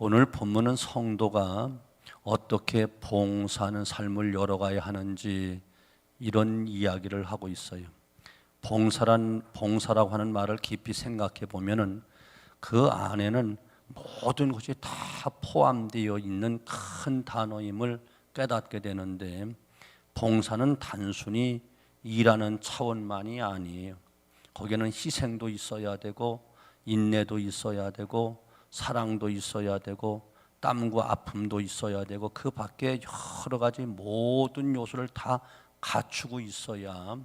오늘 본문은 성도가 어떻게 봉사하는 삶을 열어가야 하는지 이런 이야기를 하고 있어요. 봉사라고 하는 말을 깊이 생각해 보면은 그 안에는 모든 것이 다 포함되어 있는 큰 단어임을 깨닫게 되는데, 봉사는 단순히 일하는 차원만이 아니에요. 거기에는 희생도 있어야 되고, 인내도 있어야 되고, 사랑도 있어야 되고, 땀과 아픔도 있어야 되고, 그 밖에 여러 가지 모든 요소를 다 갖추고 있어야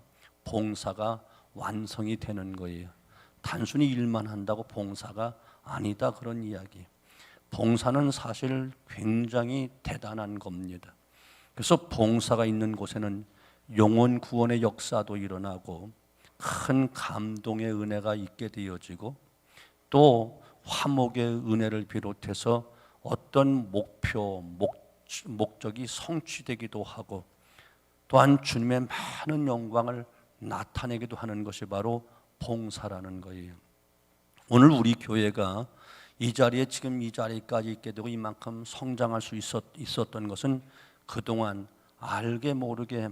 봉사가 완성이 되는 거예요. 단순히 일만 한다고 봉사가 아니다, 그런 이야기. 봉사는 사실 굉장히 대단한 겁니다. 그래서 봉사가 있는 곳에는 영혼 구원의 역사도 일어나고 큰 감동의 은혜가 있게 되어지고, 또 화목의 은혜를 비롯해서 어떤 목적이 성취되기도 하고, 또한 주님의 많은 영광을 나타내기도 하는 것이 바로 봉사라는 거예요. 오늘 우리 교회가 이 자리에, 지금 이 자리까지 있게 되고 이만큼 성장할 수 있었던 것은 그동안 알게 모르게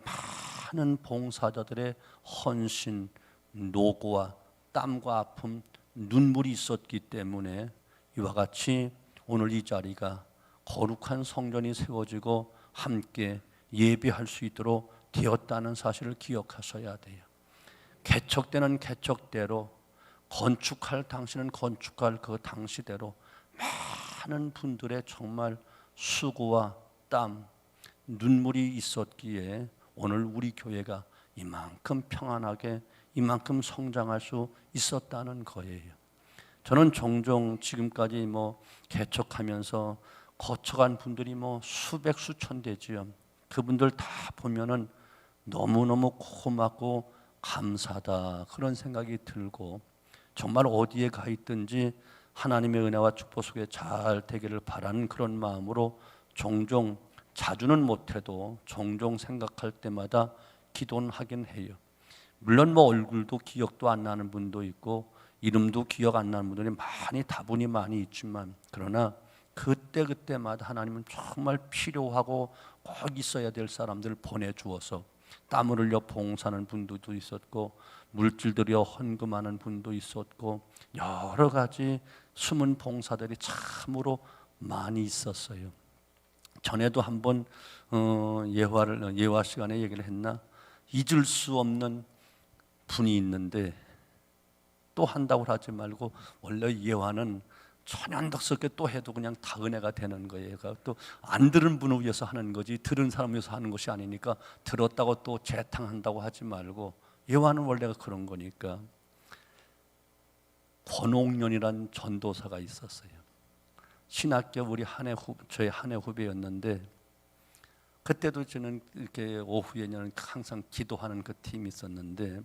많은 봉사자들의 헌신, 노고와 땀과 아픔, 눈물이 있었기 때문에 이와 같이 오늘 이 자리가 거룩한 성전이 세워지고 함께 예배할 수 있도록 되었다는 사실을 기억하셔야 돼요. 개척되는 개척대로, 건축할 당시는 건축할 그 당시대로 많은 분들의 정말 수고와 땀, 눈물이 있었기에 오늘 우리 교회가 이만큼 평안하게, 이만큼 성장할 수 있었다는 거예요. 저는 종종 지금까지 개척하면서 거쳐간 분들이 수백 수천 되지요. 그분들 다 보면은 너무너무 고맙고 감사하다, 그런 생각이 들고, 정말 어디에 가 있든지 하나님의 은혜와 축복 속에 잘 되기를 바라는 그런 마음으로 종종, 자주는 못해도 종종 생각할 때마다 기도는 하긴 해요. 물론 얼굴도 기억도 안 나는 분도 있고 이름도 기억 안 나는 분들이 다분히 많이 있지만, 그러나 그때마다 하나님은 정말 필요하고 꼭 있어야 될 사람들을 보내주어서 땀을 흘려 봉사하는 분들도 있었고, 물질 들여 헌금하는 분도 있었고, 여러 가지 숨은 봉사들이 참으로 많이 있었어요. 전에도 한번 예화 시간에 얘기를 했나? 잊을 수 없는 분이 있는데, 또 한다고 하지 말고, 원래 예화는 천연덕스럽게 또 해도 그냥 다 은혜가 되는 거예요. 또 안 들은 분을 위해서 하는 거지, 들은 사람을 위해서 하는 것이 아니니까 들었다고 또 재탕한다고 하지 말고, 예화는 원래가 그런 거니까. 권옥련이란 전도사가 있었어요. 신학교 우리 저희 한 해 후배였는데, 그때도 저는 이렇게 오후에는 항상 기도하는 그 팀이 있었는데,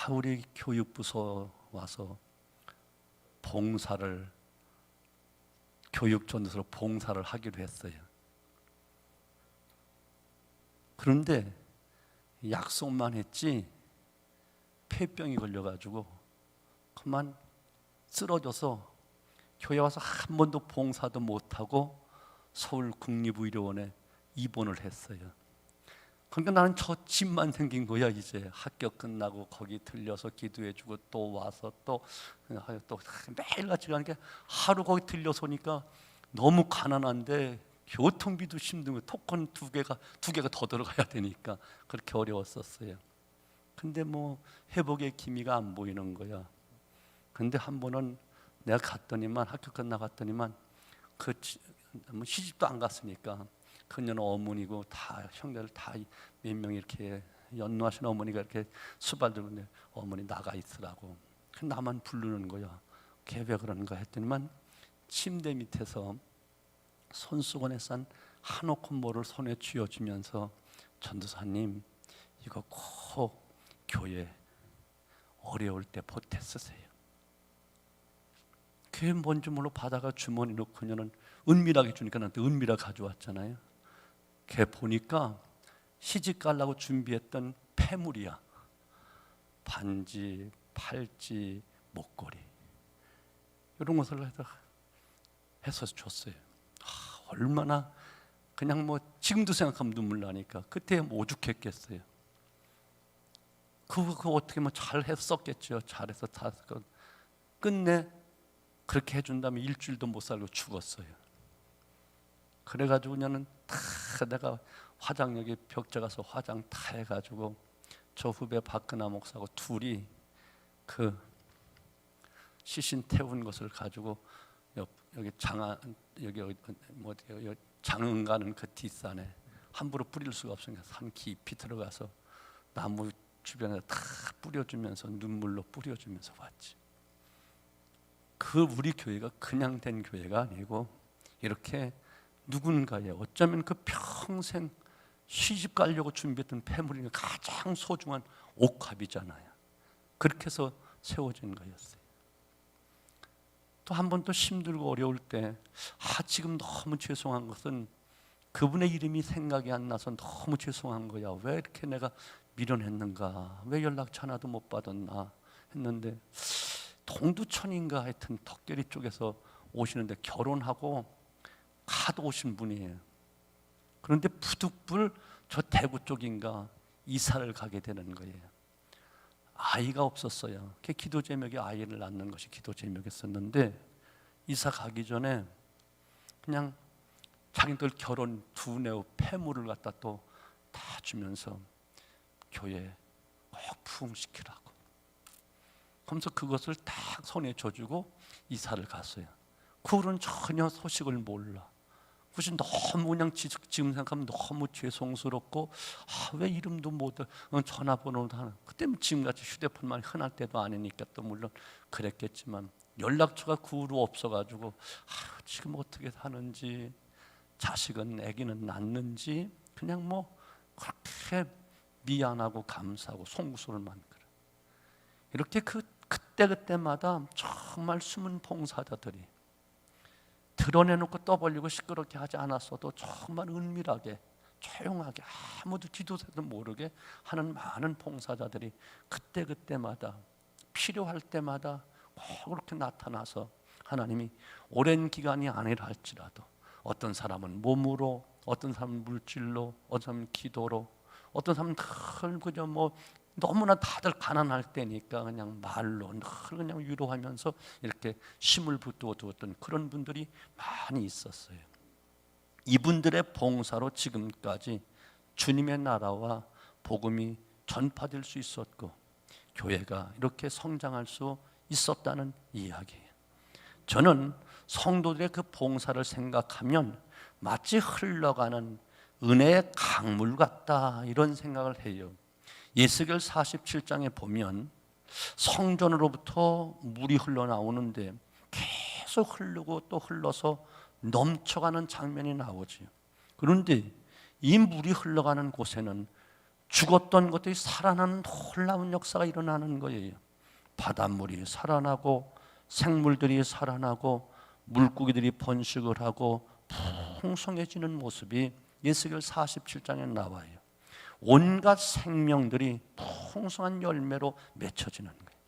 우리 교육부서 와서 봉사를, 교육전도사로 봉사를 하기로 했어요. 그런데 약속만 했지 폐병이 걸려가지고 그만 쓰러져서 교회 와서 한 번도 봉사도 못하고 서울 국립의료원에 입원을 했어요. 그러니까 나는 저 집만 생긴 거야. 이제 학교 끝나고 거기 들려서 기도해주고 또 와서 또 매일같이 가는 게, 하루 거기 들려서 오니까 너무 가난한데 교통비도 힘든 거, 토큰 두 개가 더 들어가야 되니까 그렇게 어려웠었어요. 근데 회복의 기미가 안 보이는 거야. 근데 한 번은 내가 갔더니만, 학교 끝나갔더니만 시집도 안 갔으니까 그녀는 어머니고 다 형제들 다 몇 명 이렇게 연로하신 어머니가 이렇게 수발 들고 있는데, 어머니 나가 있으라고. 나만 부르는 거야. 걔 왜 그러는가 했더니만 침대 밑에서 손수건에 싼 한옥 모를 손에 쥐어주면서, 전도사님 이거 꼭 교회 어려울 때 보태 쓰세요. 그게 뭔지 몰라 받아가 주머니 넣고, 그녀는 은밀하게 주니까 나한테 은밀하게 가져왔잖아요. 걔 보니까 시집 가려고 준비했던 폐물이야. 반지, 팔찌, 목걸이. 이런 것을 해서 줬어요. 얼마나 그냥 뭐 지금도 생각하면 눈물 나니까 그때 오죽했겠어요. 그거 어떻게 뭐 잘 했었겠죠. 잘해서 다 끝내 그렇게 해준다면 일주일도 못 살고 죽었어요. 그래가지고 그녀는 다 내가 화장역에 벽제 가서 화장 다 해가지고 저 후배 박근아 목사하고 둘이 그 시신 태운 것을 가지고 여기 장흥 가는 그 뒷산에 함부로 뿌릴 수가 없으니까 산 깊이 들어가서 나무 주변에 다 뿌려주면서 눈물로 뿌려주면서 왔지. 그 우리 교회가 그냥 된 교회가 아니고 이렇게 누군가의 어쩌면 그 평생 시집 가려고 준비했던 패물이 가장 소중한 옥합이잖아요. 그렇게 해서 세워진 거였어요. 또 한 번 또 힘들고 어려울 때 지금 너무 죄송한 것은 그분의 이름이 생각이 안 나서 너무 죄송한 거야. 왜 이렇게 내가 미련했는가? 왜 연락처 하나도 못 받았나? 했는데 동두천인가 하여튼 덕계리 쪽에서 오시는데 결혼하고 가도 오신 분이에요. 그런데 부득불 저 대구 쪽인가 이사를 가게 되는 거예요. 아이가 없었어요. 그 기도 제목이 아이를 낳는 것이 기도 제목이었었는데 이사 가기 전에 그냥 자기들 결혼 두뇌 폐물을 갖다 또 다 주면서 교회에 꼭 부흥시키라고. 그러면서 그것을 딱 손에 줘주고 이사를 갔어요. 그 후로는 전혀 소식을 몰라. 그것이 너무 그냥 지금 생각하면 너무 죄송스럽고 왜 이름도 못 전화번호도 하나. 그때 지금같이 휴대폰만 흔할 때도 아니니까 또 물론 그랬겠지만 연락처가 그 후로 없어가지고 지금 어떻게 사는지 자식은 아기는 낳는지 그냥 뭐 그렇게 미안하고 감사하고 송구스러울만 그래. 이렇게 그때마다 정말 숨은 봉사자들이 드러내놓고 떠벌리고 시끄럽게 하지 않았어도 정말 은밀하게 조용하게 아무도 뒤도새도 모르게 하는 많은 봉사자들이 그때마다 필요할 때마다 꼭 그렇게 나타나서 하나님이 오랜 기간이 아니라 할지라도 어떤 사람은 몸으로, 어떤 사람은 물질로, 어떤 사람은 기도로, 어떤 사람은 늘 그저 뭐 너무나 다들 가난할 때니까 그냥 말로 늘 그냥 위로하면서 이렇게 힘을 붙들어 두었던 그런 분들이 많이 있었어요. 이분들의 봉사로 지금까지 주님의 나라와 복음이 전파될 수 있었고 교회가 이렇게 성장할 수 있었다는 이야기예요. 저는 성도들의 그 봉사를 생각하면 마치 흘러가는 은혜의 강물 같다 이런 생각을 해요. 예스겔 47장에 보면 성전으로부터 물이 흘러나오는데 계속 흐르고 또 흘러서 넘쳐가는 장면이 나오지요. 그런데 이 물이 흘러가는 곳에는 죽었던 것들이 살아나는 놀라운 역사가 일어나는 거예요. 바닷물이 살아나고 생물들이 살아나고 물고기들이 번식을 하고 풍성해지는 모습이 예스겔 47장에 나와요. 온갖 생명들이 풍성한 열매로 맺혀지는 거예요.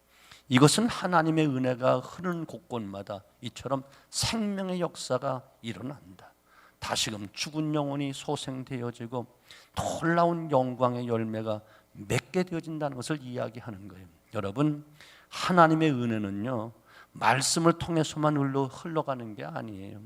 이것은 하나님의 은혜가 흐르는 곳곳마다 이처럼 생명의 역사가 일어난다. 다시금 죽은 영혼이 소생되어지고 놀라운 영광의 열매가 맺게 되어진다는 것을 이야기하는 거예요. 여러분, 하나님의 은혜는요 말씀을 통해서만 흘러가는 게 아니에요.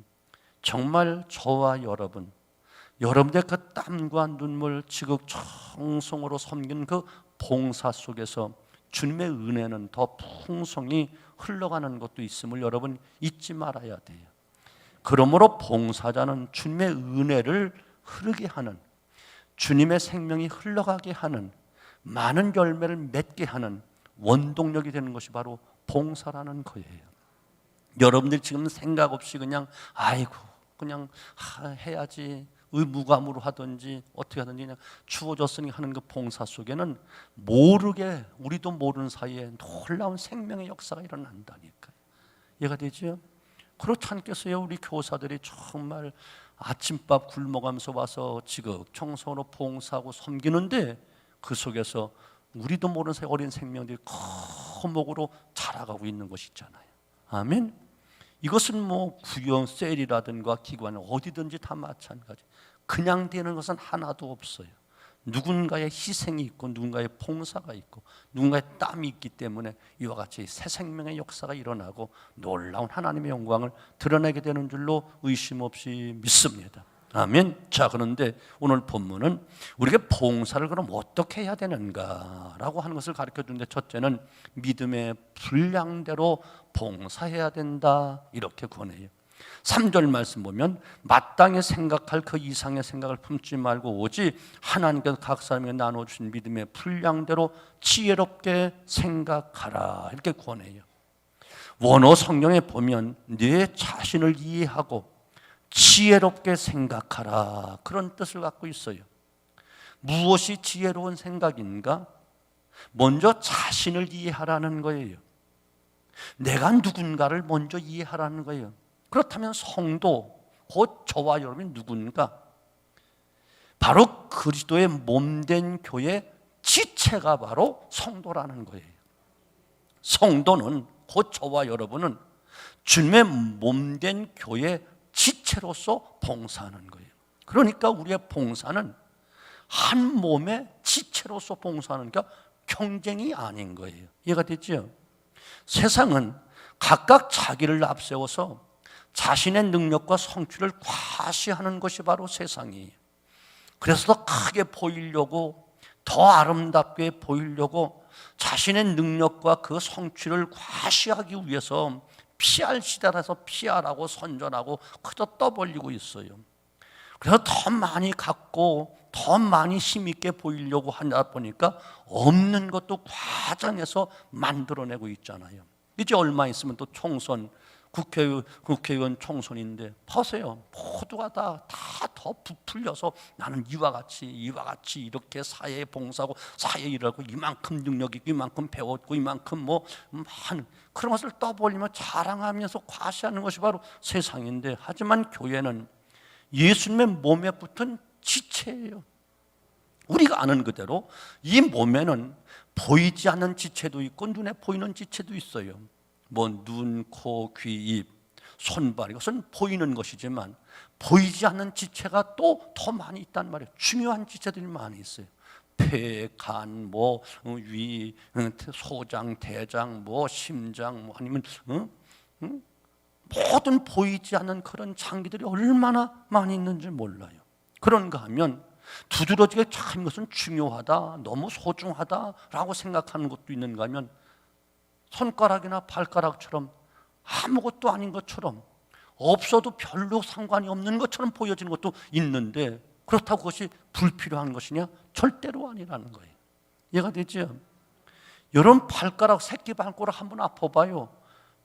정말 저와 여러분들의 그 땀과 눈물 지극정성으로 섬긴 그 봉사 속에서 주님의 은혜는 더 풍성히 흘러가는 것도 있음을 여러분 잊지 말아야 돼요. 그러므로 봉사자는 주님의 은혜를 흐르게 하는, 주님의 생명이 흘러가게 하는, 많은 열매를 맺게 하는 원동력이 되는 것이 바로 봉사라는 거예요. 여러분들 지금 생각 없이 그냥 그냥 해야지 의무감으로 하든지 어떻게 하든지 그냥 주어졌으니 하는 그 봉사 속에는 모르게 우리도 모르는 사이에 놀라운 생명의 역사가 일어난다니까요. 이해가 되죠? 그렇지 않겠어요? 우리 교사들이 정말 아침밥 굶어가면서 와서 지극정성으로 봉사하고 섬기는데 그 속에서 우리도 모르는 사이 어린 생명들이 거목으로 자라가고 있는 것이 있잖아요. 아멘. 이것은 뭐 부영, 셀이라든가 기관 어디든지 다 마찬가지. 그냥 되는 것은 하나도 없어요. 누군가의 희생이 있고 누군가의 봉사가 있고 누군가의 땀이 있기 때문에 이와 같이 새 생명의 역사가 일어나고 놀라운 하나님의 영광을 드러내게 되는 줄로 의심 없이 믿습니다. 아멘. 자, 그런데 오늘 본문은 우리에게 봉사를 그럼 어떻게 해야 되는가라고 하는 것을 가르쳐 주는데, 첫째는 믿음의 분량대로 봉사해야 된다 이렇게 권해요. 3절 말씀 보면 마땅히 생각할 그 이상의 생각을 품지 말고 오직 하나님께서 각 사람에게 나눠주신 믿음의 분량대로 지혜롭게 생각하라 이렇게 권해요. 원어 성경에 보면 내 자신을 이해하고 지혜롭게 생각하라 그런 뜻을 갖고 있어요. 무엇이 지혜로운 생각인가? 먼저 자신을 이해하라는 거예요. 내가 누군가를 먼저 이해하라는 거예요. 그렇다면 성도, 곧 저와 여러분이 누군가? 바로 그리스도의 몸된 교회 지체가 바로 성도라는 거예요. 성도는, 곧 저와 여러분은 주님의 몸된 교회 지체로서 봉사하는 거예요. 그러니까 우리의 봉사는 한 몸의 지체로서 봉사하는 게 경쟁이 아닌 거예요. 이해가 됐죠? 세상은 각각 자기를 앞세워서 자신의 능력과 성취를 과시하는 것이 바로 세상이에요. 그래서 더 크게 보이려고, 더 아름답게 보이려고 자신의 능력과 그 성취를 과시하기 위해서 피할 시대라서 피하라고 선전하고 그저 떠벌리고 있어요. 그래서 더 많이 갖고 더 많이 힘있게 보이려고 하다 보니까 없는 것도 과장해서 만들어내고 있잖아요. 이제 얼마 있으면 또 총선, 국회의원 총선인데 보세요. 모두가 다 더 부풀려서 나는 이와 같이 이렇게 사회에 봉사하고 사회에 일하고 이만큼 능력 있고 이만큼 배웠고 이만큼 뭐 하는 그런 것을 떠벌리며 자랑하면서 과시하는 것이 바로 세상인데, 하지만 교회는 예수님의 몸에 붙은 지체예요. 우리가 아는 그대로 이 몸에는 보이지 않는 지체도 있고 눈에 보이는 지체도 있어요. 뭐 눈, 코, 귀, 입, 손발, 이것은 보이는 것이지만 보이지 않는 지체가 또 더 많이 있단 말이에요. 중요한 지체들이 많이 있어요. 폐, 간, 뭐 위, 소장, 대장, 뭐 심장, 뭐 아니면 모든 보이지 않는 그런 장기들이 얼마나 많이 있는지 몰라요. 그런가 하면 두드러지게 참 이것은 중요하다, 너무 소중하다라고 생각하는 것도 있는가 하면 손가락이나 발가락처럼 아무것도 아닌 것처럼 없어도 별로 상관이 없는 것처럼 보여지는 것도 있는데, 그렇다고 그것이 불필요한 것이냐? 절대로 아니라는 거예요. 이해가 되죠? 여러분 발가락, 새끼 발가락 한번 아파봐요.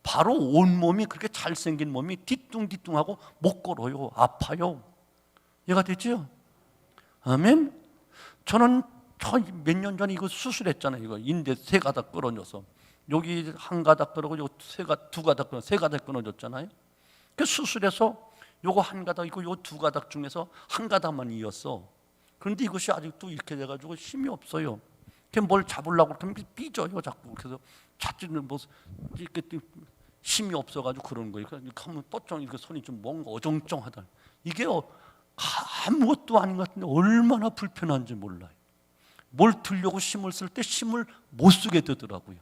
바로 온몸이 그렇게 잘생긴 몸이 뒤뚱뒤뚱하고 못 걸어요. 아파요. 이해가 되죠? 아멘? 저는 몇 년 전에 이거 수술했잖아요. 이거 인대 세 가닥 끊어져서 여기 한 가닥 끊어고 요 두 가닥 끊어, 세 가닥 끊어졌잖아요. 그 수술해서 요거 한 가닥 있고 요 두 가닥 중에서 한 가닥만 이었어. 그런데 이것이 아직도 이렇게 돼가지고 힘이 없어요. 뭘 잡으려고 그러면 삐져요 자꾸. 그래서 자칫는 뭐 이렇게 힘이 없어가지고 그런 거예요. 그러니까 하면 뻗정 이렇게 손이 좀 뭔가 어정쩡하다. 이게 아무것도 아닌 것 같은데 얼마나 불편한지 몰라요. 뭘 들려고 힘을 쓸 때 힘을 못 쓰게 되더라고요.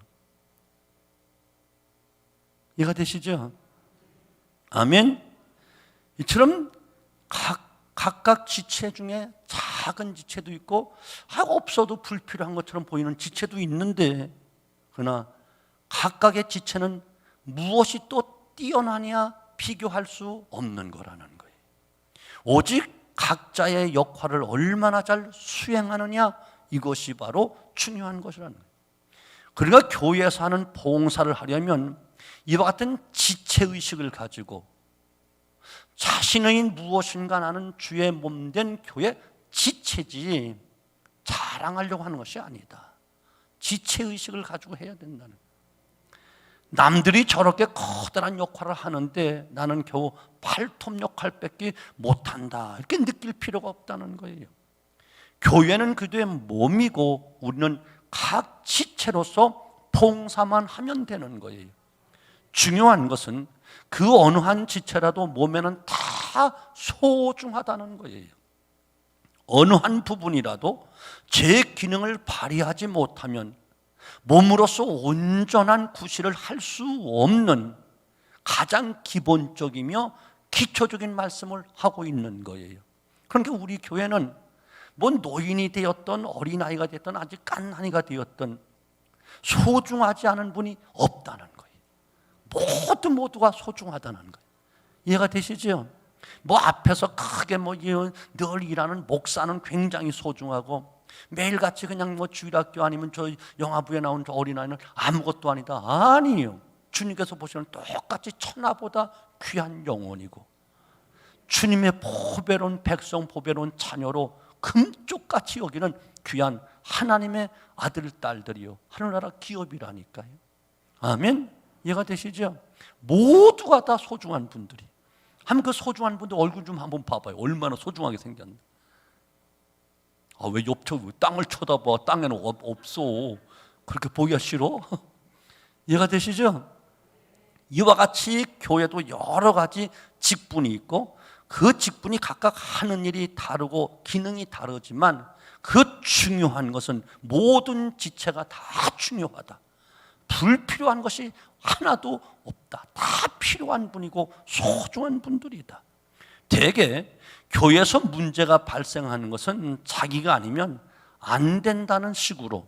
이해가 되시죠? 아멘. 이처럼 각각 지체 중에 작은 지체도 있고 없어도 불필요한 것처럼 보이는 지체도 있는데, 그러나 각각의 지체는 무엇이 또 뛰어나냐 비교할 수 없는 거라는 거예요. 오직 각자의 역할을 얼마나 잘 수행하느냐, 이것이 바로 중요한 것이라는 거예요. 그러니까 교회에서 하는 봉사를 하려면 이와 같은 지체의식을 가지고 자신의 무엇인가 나는 주의 몸된 교회 지체지 자랑하려고 하는 것이 아니다. 지체의식을 가지고 해야 된다는 거예요. 남들이 저렇게 커다란 역할을 하는데 나는 겨우 발톱 역할밖에 못한다, 이렇게 느낄 필요가 없다는 거예요. 교회는 그들의 몸이고 우리는 각 지체로서 봉사만 하면 되는 거예요. 중요한 것은 그 어느 한 지체라도 몸에는 다 소중하다는 거예요. 어느 한 부분이라도 제 기능을 발휘하지 못하면 몸으로서 온전한 구실을 할 수 없는 가장 기본적이며 기초적인 말씀을 하고 있는 거예요. 그러니까 우리 교회는 뭐 노인이 되었던 어린아이가 되었던 아직 갓난이가 되었던 소중하지 않은 분이 없다는 거예요. 모두가 소중하다는 거예요. 이해가 되시죠? 뭐 앞에서 크게 늘 일하는 목사는 굉장히 소중하고 매일같이 그냥 뭐 주일학교 아니면 저 영화부에 나온 저 어린아이는 아무것도 아니다. 아니에요. 주님께서 보시는 똑같이 천하보다 귀한 영혼이고 주님의 보배로운 백성, 보배로운 자녀로 금쪽같이 여기는 귀한 하나님의 아들, 딸들이요 하늘나라 기업이라니까요. 아멘. 이해가 되시죠? 모두가 다 소중한 분들이. 한번 그 소중한 분들 얼굴 좀 한번 봐봐요. 얼마나 소중하게 생겼나. 왜 옆에 땅을 쳐다봐. 땅에는 없어. 그렇게 보기가 싫어? 이해가 되시죠? 이와 같이 교회도 여러 가지 직분이 있고 그 직분이 각각 하는 일이 다르고 기능이 다르지만 그 중요한 것은 모든 지체가 다 중요하다. 불필요한 것이 하나도 없다. 다 필요한 분이고 소중한 분들이다. 대개 교회에서 문제가 발생하는 것은 자기가 아니면 안 된다는 식으로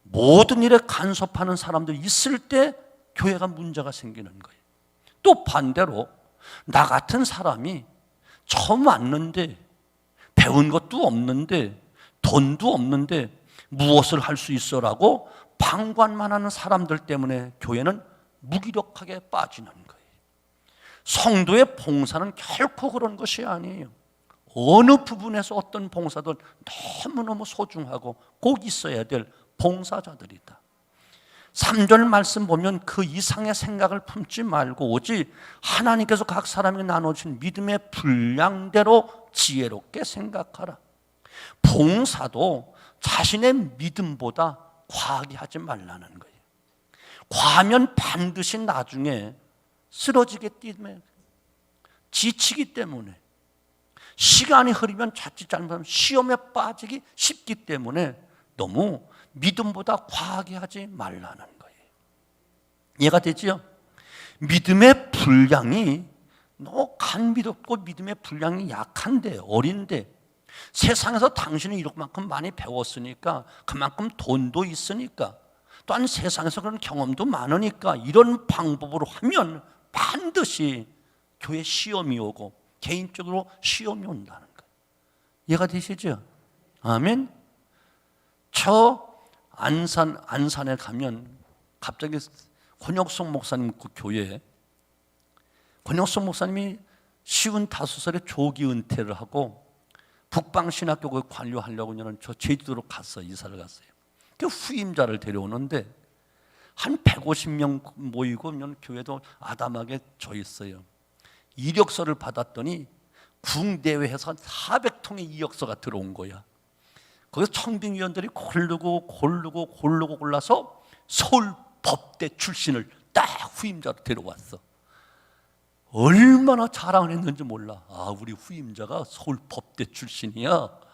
모든 일에 간섭하는 사람들이 있을 때 교회가 문제가 생기는 거예요. 또 반대로 나 같은 사람이 처음 왔는데 배운 것도 없는데 돈도 없는데 무엇을 할 수 있어라고 방관만 하는 사람들 때문에 교회는 무기력하게 빠지는 거예요. 성도의 봉사는 결코 그런 것이 아니에요. 어느 부분에서 어떤 봉사든 너무너무 소중하고 꼭 있어야 될 봉사자들이다. 3절 말씀 보면 그 이상의 생각을 품지 말고 오직 하나님께서 각 사람에게 나눠주신 믿음의 분량대로 지혜롭게 생각하라. 봉사도 자신의 믿음보다 과하게 하지 말라는 거예요. 과하면 반드시 나중에 쓰러지기 때문에, 지치기 때문에, 시간이 흐르면 자칫 잘못하면 시험에 빠지기 쉽기 때문에 너무 믿음보다 과하게 하지 말라는 거예요. 이해가 되죠? 믿음의 분량이 너무 간미롭고 믿음의 분량이 약한데, 어린데, 세상에서 당신은 이만큼 많이 배웠으니까, 그만큼 돈도 있으니까, 또한 세상에서 그런 경험도 많으니까 이런 방법으로 하면 반드시 교회 시험이 오고 개인적으로 시험이 온다는 거예요. 이해가 되시죠? 아멘. 저 안산에 가면 갑자기 권혁성 목사님 그 교회에 권혁성 목사님이 55살에 조기 은퇴를 하고 북방신학교 관료하려고 저는 저 제주도로 갔어요. 이사를 갔어요. 그 후임자를 데려오는데 한 150명 모이고 교회도 아담하게 져 있어요. 이력서를 받았더니 국대회에서 400통의 이력서가 들어온 거야. 거기서 청빙위원들이 고르고 골라서 서울 법대 출신을 딱 후임자로 데려왔어. 얼마나 자랑을 했는지 몰라. 우리 후임자가 서울 법대 출신이야.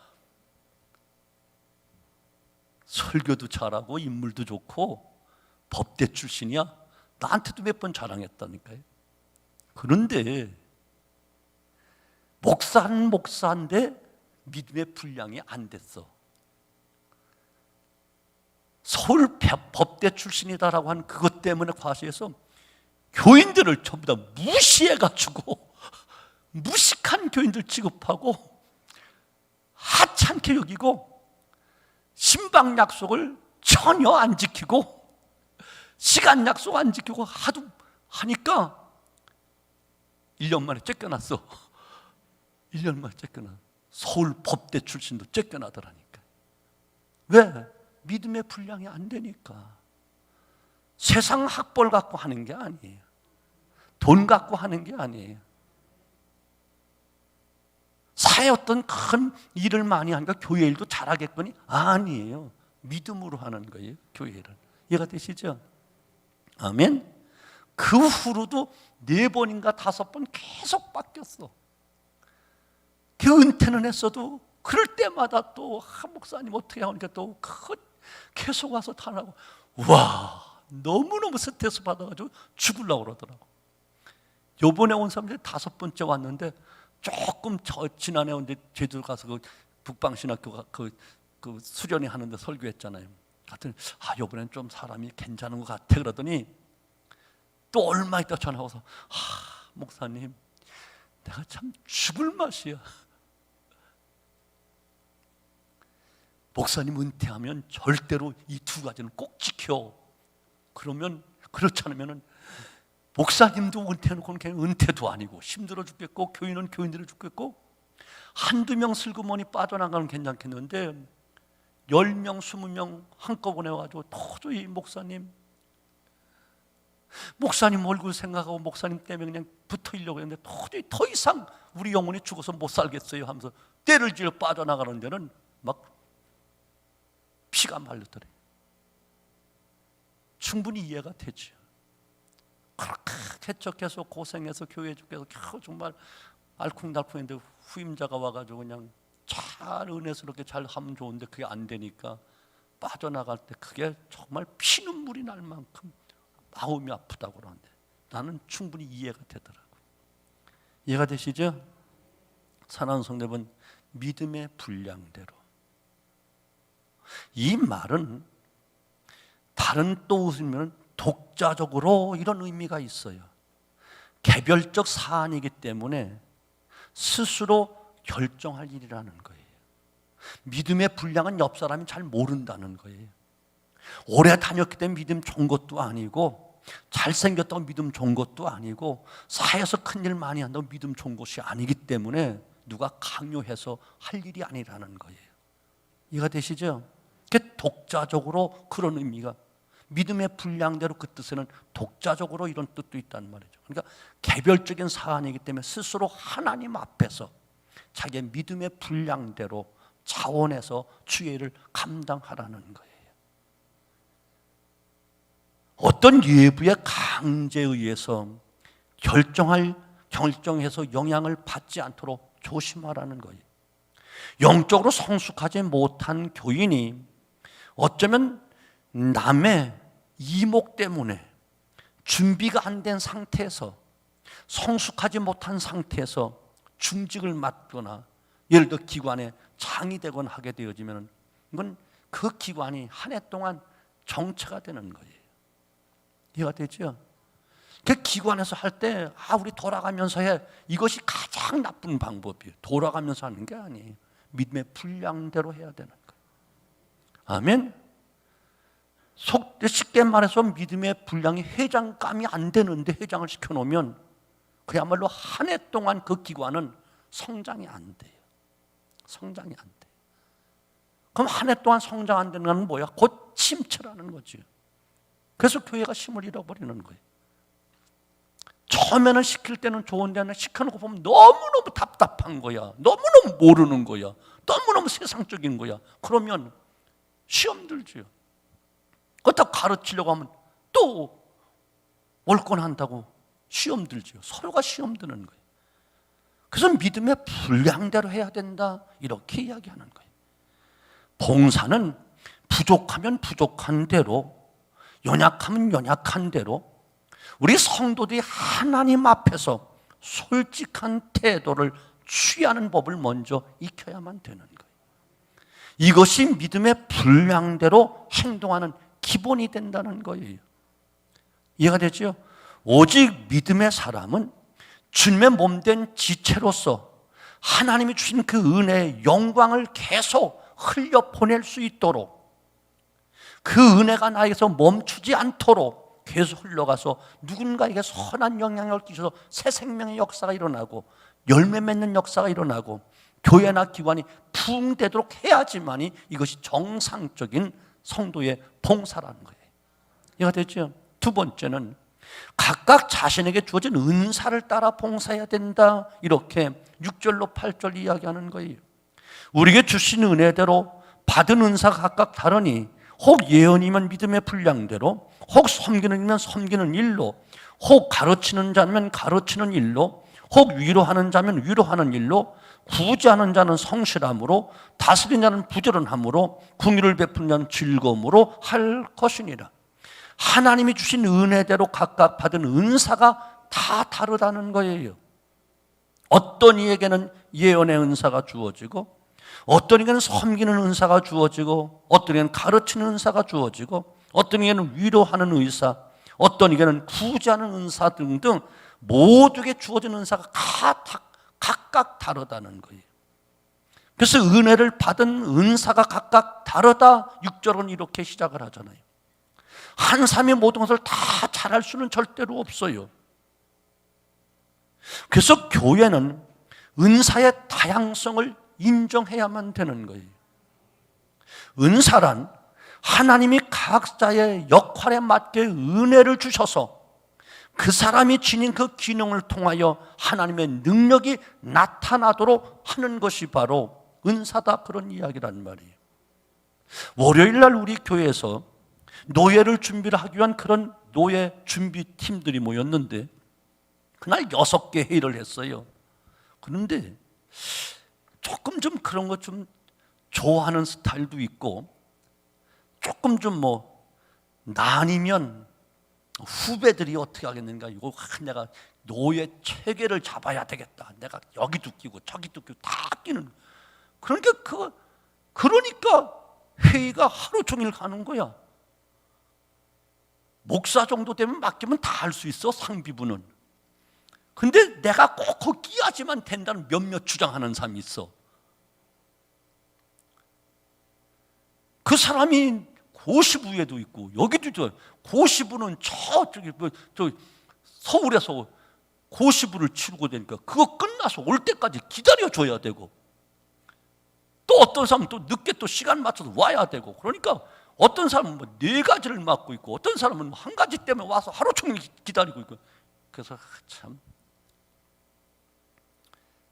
설교도 잘하고 인물도 좋고 법대 출신이야. 나한테도 몇 번 자랑했다니까요. 그런데 목사인데 믿음의 분량이 안 됐어. 서울 법대 출신이다라고 한 그것 때문에 과시해서 교인들을 전부 다 무시해가지고 무식한 교인들 취급하고 하찮게 여기고 신방 약속을 전혀 안 지키고 시간 약속 안 지키고 하도 하니까 1년 만에 쫓겨났어. 1년 만에 쫓겨나. 서울 법대 출신도 쫓겨나더라니까. 왜? 믿음의 분량이 안 되니까. 세상 학벌 갖고 하는 게 아니에요. 돈 갖고 하는 게 아니에요. 사회 어떤 큰 일을 많이 하니까 교회 일도 잘하겠거니? 아니에요. 믿음으로 하는 거예요, 교회를. 이해가 되시죠? 아멘? 그 후로도 4번인가 5번 계속 바뀌었어. 그 은퇴는 했어도 그럴 때마다 또 목사님 어떻게 하니까 또 계속 와서 탄하고, 와, 너무너무 스트레스 받아가지고 죽으려고 그러더라고. 요번에 온 사람들이 5번째 왔는데, 조금 지난해 이제 제주도 가서 그 북방신학교 그 수련회 하는데 설교했잖아요. 하여튼 요번엔 좀 사람이 괜찮은 것 같아 그러더니 또 얼마 있다 전화 와서, 목사님 내가 참 죽을 맛이야. 목사님 은퇴하면 절대로 이 2가지는 꼭 지켜. 그러면, 그렇지 않으면은 목사님도 은퇴해놓고는 그냥 은퇴도 아니고 힘들어 죽겠고, 교인은 교인들이 죽겠고, 1-2명 슬그머니 빠져나가면 괜찮겠는데 10명, 20명 한꺼번에 와가지고 도저히 목사님 얼굴 생각하고 목사님 때문에 그냥 붙어있려고 했는데 도저히 더 이상 우리 영혼이 죽어서 못 살겠어요 하면서 때를 지어 빠져나가는 데는 막 피가 말르더래. 충분히 이해가 되죠. 그렇게 개척해서 고생해서 교회 쪽에서 정말 알콩달콩했는데 후임자가 와가지고 그냥 잘 은혜스럽게 잘 하면 좋은데 그게 안 되니까 빠져나갈 때 그게 정말 피눈물이 날 만큼 마음이 아프다고 그러는데 나는 충분히 이해가 되더라고요. 이해가 되시죠? 사랑하는 성도 여러분, 믿음의 분량대로. 이 말은 다른 또 웃으면 독자적으로 이런 의미가 있어요. 개별적 사안이기 때문에 스스로 결정할 일이라는 거예요. 믿음의 분량은 옆 사람이 잘 모른다는 거예요. 오래 다녔기 때문에 믿음 좋은 것도 아니고, 잘생겼다고 믿음 좋은 것도 아니고, 사회에서 큰일 많이 한다고 믿음 좋은 것이 아니기 때문에 누가 강요해서 할 일이 아니라는 거예요. 이해가 되시죠? 그게 독자적으로 그런 의미가, 믿음의 분량대로 그 뜻에는 독자적으로 이런 뜻도 있다는 말이죠. 그러니까 개별적인 사안이기 때문에 스스로 하나님 앞에서 자기의 믿음의 분량대로 자원해서 주의 일을 감당하라는 거예요. 어떤 예부의 강제에 의해서 결정해서 영향을 받지 않도록 조심하라는 거예요. 영적으로 성숙하지 못한 교인이 어쩌면 남의 이목 때문에 준비가 안 된 상태에서, 성숙하지 못한 상태에서 중직을 맡거나 예를 들어 기관에 장이 되거나 하게 되어지면 이건 그 기관이 한 해 동안 정체가 되는 거예요. 이해가 되죠? 그 기관에서 할 때 우리 돌아가면서 해, 이것이 가장 나쁜 방법이에요. 돌아가면서 하는 게 아니에요. 믿음의 분량대로 해야 되는 거예요. 아멘. 쉽게 말해서 믿음의 분량이 회장감이 안 되는데 회장을 시켜놓으면 그야말로 한 해 동안 그 기관은 성장이 안 돼요. 성장이 안 돼요. 그럼 한 해 동안 성장 안 되는 건 뭐야? 곧 침체라는 거죠. 그래서 교회가 힘을 잃어버리는 거예요. 처음에는 시킬 때는 좋은데 시켜놓고 보면 너무너무 답답한 거야. 너무너무 모르는 거야. 너무너무 세상적인 거야. 그러면 시험 들죠. 그렇다고 가르치려고 하면 또 월권한다고 시험 들죠. 서로가 시험 드는 거예요. 그래서 믿음의 분량대로 해야 된다, 이렇게 이야기하는 거예요. 봉사는 부족하면 부족한 대로, 연약하면 연약한 대로 우리 성도들이 하나님 앞에서 솔직한 태도를 취하는 법을 먼저 익혀야만 되는 거예요. 이것이 믿음의 분량대로 행동하는 기본이 된다는 거예요. 이해가 되죠? 오직 믿음의 사람은 주님의 몸된 지체로서 하나님이 주신 그 은혜의 영광을 계속 흘려보낼 수 있도록, 그 은혜가 나에게서 멈추지 않도록 계속 흘러가서 누군가에게 선한 영향을 끼쳐서 새 생명의 역사가 일어나고 열매 맺는 역사가 일어나고 교회나 기관이 부흥되도록 해야지만이 이것이 정상적인 성도의 봉사라는 거예요. 이해가 되죠? 두 번째는 각각 자신에게 주어진 은사를 따라 봉사해야 된다, 이렇게 6절로 8절 이야기하는 거예요. 우리에게 주신 은혜대로 받은 은사가 각각 다르니 혹 예언이면 믿음의 분량대로, 혹 섬기는 일이면 섬기는 일로, 혹 가르치는 자면 가르치는 일로, 혹 위로하는 자면 위로하는 일로, 구제하는 자는 성실함으로, 다스리는 자는 부지런함으로, 긍휼을 베푸는 자는 즐거움으로 할 것이니라. 하나님이 주신 은혜대로 각각 받은 은사가 다 다르다는 거예요. 어떤 이에게는 예언의 은사가 주어지고, 어떤 이에게는 섬기는 은사가 주어지고, 어떤 이에게는 가르치는 은사가 주어지고, 어떤 이에게는 위로하는 의사, 어떤 이에게는 구제하는 은사 등등 모두에게 주어진 은사가 각각 다르다는 거예요. 그래서 은혜를 받은 은사가 각각 다르다. 6절은 이렇게 시작을 하잖아요. 한 사람이 모든 것을 다 잘할 수는 절대로 없어요. 그래서 교회는 은사의 다양성을 인정해야만 되는 거예요. 은사란 하나님이 각자의 역할에 맞게 은혜를 주셔서 그 사람이 지닌 그 기능을 통하여 하나님의 능력이 나타나도록 하는 것이 바로 은사다, 그런 이야기란 말이에요. 월요일 날 우리 교회에서 노예를 준비를 하기 위한 그런 노예 준비팀들이 모였는데 그날 6개 회의를 했어요. 그런데 조금 좀 그런 거 좀 좋아하는 스타일도 있고, 조금 좀 나뉘면 후배들이 어떻게 하겠는가, 이거 내가 노예 체계를 잡아야 되겠다, 내가 여기도 끼고 저기도 끼고 다 끼는, 그러니까 회의가 하루 종일 가는 거야. 목사 정도 되면 맡기면 다 할 수 있어, 상비부는. 근데 내가 꼭 거기야지만 된다는 몇몇 주장하는 사람이 있어. 그 사람이 고시부에도 있고, 여기도 있죠. 고시부는 저기 서울에서 고시부를 치르고 되니까 그거 끝나서 올 때까지 기다려줘야 되고, 또 어떤 사람은 또 늦게 또 시간 맞춰서 와야 되고, 그러니까 어떤 사람은 4가지를 맡고 있고, 어떤 사람은 1가지 때문에 와서 하루 종일 기다리고 있고. 그래서 참,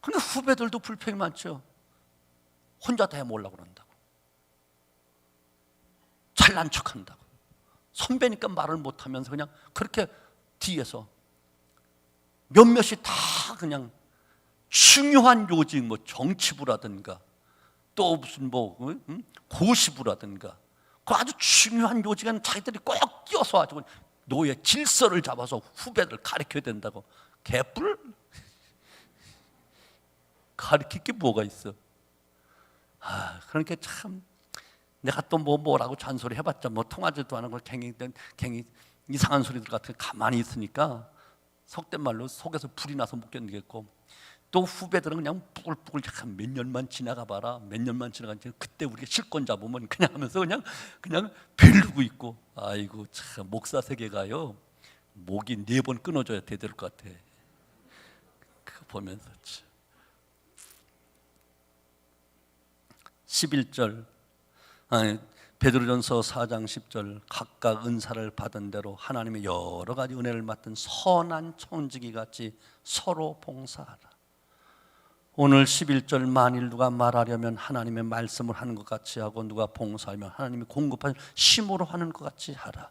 근데 후배들도 불평이 많죠. 혼자 다 해먹으려고 그런다고, 잘난 척한다고, 선배니까 말을 못하면서 그냥 그렇게 뒤에서 몇몇이 다 그냥 중요한 요직, 정치부라든가 또 무슨 고시부라든가 그 아주 중요한 요직은 자기들이 꼭 끼어서 가지고 노예 질서를 잡아서 후배들 가르쳐야 된다고. 개뿔? 가르칠 게 뭐가 있어? 그러니까 참, 내가 또 뭐라고 잔소리 해봤자 통하지도 않은 걸 갱이 이상한 소리들 같은 거 가만히 있으니까 속된 말로 속에서 불이 나서 못 견디겠고, 또 후배들은 그냥 뿌글뿌글 몇 년만 지나가 봐라, 몇 년만 지나가니까 그때 우리가 실권 잡으면 그냥 하면서 그냥 벨르고 있고. 아이고 참, 목사 세계가요, 목이 4번 끊어져야 될 것 같아. 그거 보면서 참. 11절, 베드로전서 4장 10절, 각각 은사를 받은 대로 하나님의 여러 가지 은혜를 맡은 선한 청지기 같이 서로 봉사하라. 오늘 11절, 만일 누가 말하려면 하나님의 말씀을 하는 것 같이 하고, 누가 봉사하면 하나님이 공급하는 심으로 하는 것 같이 하라.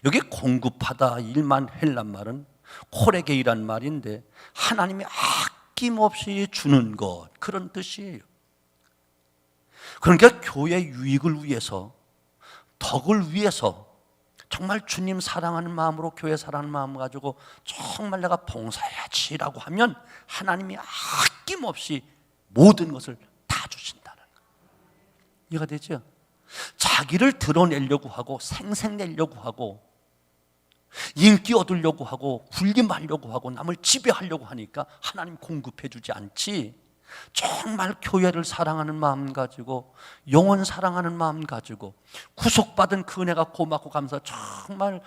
여기 공급하다 일만 헬란 말은 코레게이란 말인데, 하나님이 아낌없이 주는 것, 그런 뜻이에요. 그러니까 교회 유익을 위해서, 덕을 위해서 정말 주님 사랑하는 마음으로, 교회 사랑하는 마음을 가지고 정말 내가 봉사해야지라고 하면 하나님이 아낌없이 모든 것을 다 주신다는 거예요. 이해가 되죠? 자기를 드러내려고 하고 생색내려고 하고 인기 얻으려고 하고 군림하려고 하고 남을 지배하려고 하니까 하나님 공급해 주지 않지, 정말 교회를 사랑하는 마음 가지고, 영혼 사랑하는 마음 가지고, 구속받은 그 은혜가 고맙고 감사, 정말